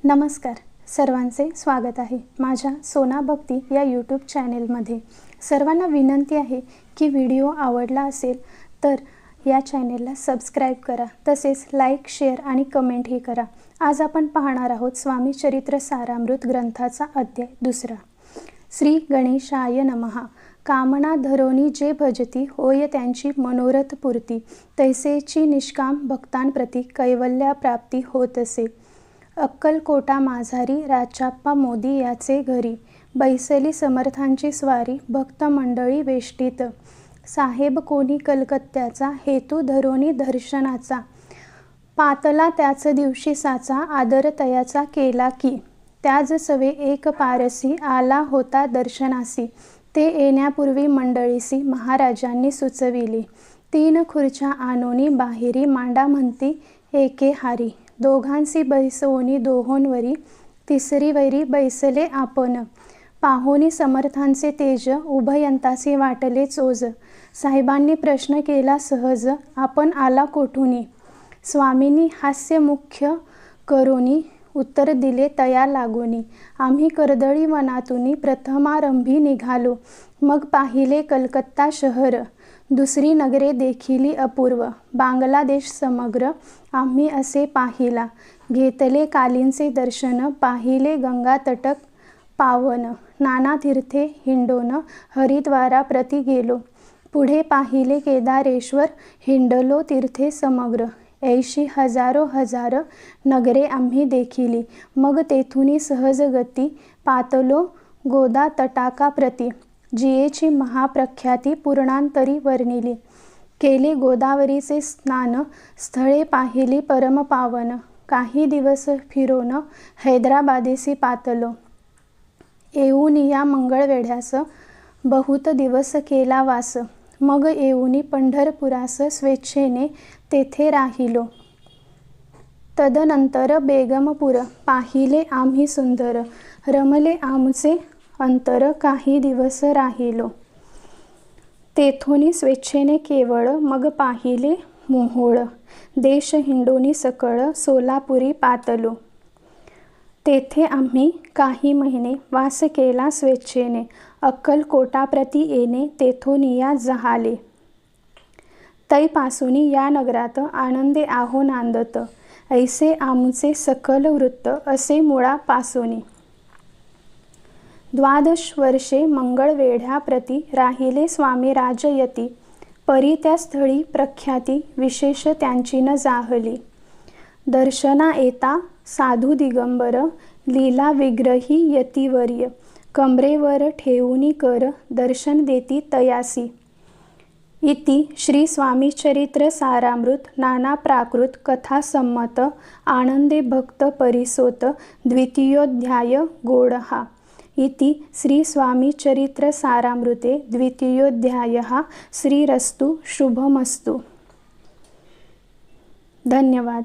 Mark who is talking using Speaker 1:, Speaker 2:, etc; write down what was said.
Speaker 1: नमस्कार, सर्वांचे स्वागत आहे माझ्या सोना भक्ती या यूट्यूब चॅनेलमध्ये। सर्वांना विनंती आहे की व्हिडिओ आवडला असेल तर या चॅनेलला सबस्क्राइब करा, तसेच लाईक, शेअर आणि कमेंटही करा। आज आपण पाहणार आहोत स्वामी चरित्र सारामृत ग्रंथाचा अध्याय 2। श्री गणेशाय नमः। कामना धरोनी जे भजती, होय त्यांची मनोरथ पूर्ती। तैसेची निष्काम भक्तांप्रती कैवल्या प्राप्ती होतसे। अक्कलकोटा माझारी, राजाप्पा मोदी याचे घरी। बैसली समर्थांची स्वारी, भक्त मंडळी वेष्टीत। साहेब कोणी कलकत्त्याचा, हेतू धरोनी दर्शनाचा। पातला त्याच दिवशी साचा, आदर तयाचा केला की। त्याज सवे एक पारसी, आला होता दर्शनासी। ते येण्यापूर्वी मंडळीसी, महाराजांनी सुचविली। 3 खुर्च्या आणोनी बाहेरी, मांडा म्हणती एके हारी। दोघांसी बैसवोनी दोहोंवरी, तिसरी वैरी बैसले आपण। पाहोनी समर्थांचे तेज, उभयंतासी वाटले चोज। साहेबांनी प्रश्न केला सहज, आपण आला कोठूनी। स्वामींनी हास्य मुख्य करोनी, उत्तर दिले तया लागोनी। आम्ही कर्दळी वनातूनी, प्रथमारंभी निघालो। मग पाहिले कलकत्ता शहर, दुसरी नगरे देखिली अपूर्व। बांगलादेश समग्र आम्ही असे पाहिला। घेतले कालींचे दर्शन, पाहिले गंगा तटक पावन। नाना तीर्थे हिंडोन, हरिद्वारा प्रति गेलो। पुढे पाहिले केदारेश्वर, हिंडलो तीर्थे समग्र। 80 हजारो हजार नगरे आम्ही देखिली। मग तेथुनी सहज गती, पातलो गोदा तटाका प्रति। जियेची महाप्रख्याती पूर्णांतरी वर्णिली। केले गोदावरीचे स्नान, स्थळे पाहिली परम पावन। काही दिवस फिरोन, हैदराबादेसी पातलो। येऊनी या मंगळवेढ्यास, बहुत दिवस केला वास। मग येऊनी पंढरपुरास, स्वेच्छेने तेथे राहिलो। तदनंतर बेगमपूर पाहिले आम्ही सुंदर। रमले आमचे अंतर, काही दिवस राहिलो। तेथोनी स्वेच्छेने केवळ, मग पाहिले मोहोळ। देश हिंडोनी सकळ, सोलापुरी पातलो। तेथे आम्ही काही महिने वास केला स्वेच्छेने। अक्कलकोटा प्रति येणे, तेथोनिया जहाले। तैपासुनी या नगरात, आनंदे आहो नांदत। ऐसे आमचे सकल वृत्त, असे मुळा पासोनी। 12 वर्षे मंगळवेढ्या प्रति, राहिले स्वामी राजयती। परी त्या स्थळी प्रख्याती, विशेष त्यांची न जाहली। दर्शना येता साधू दिगंबर, लीला विग्रही यतिवर्य। कमरेवर ठेवूनी कर, दर्शन देती तयासी। इति श्री स्वामी चरित्र सारामृत नाना प्राकृत कथा संमत, आनंदे भक्त परिसोत, द्वितीयोऽध्याय गोडहा। इति श्री स्वामी चरित्र सारामृते द्वितीयोऽध्यायः। श्रीरस्तु शुभमस्तु। धन्यवाद।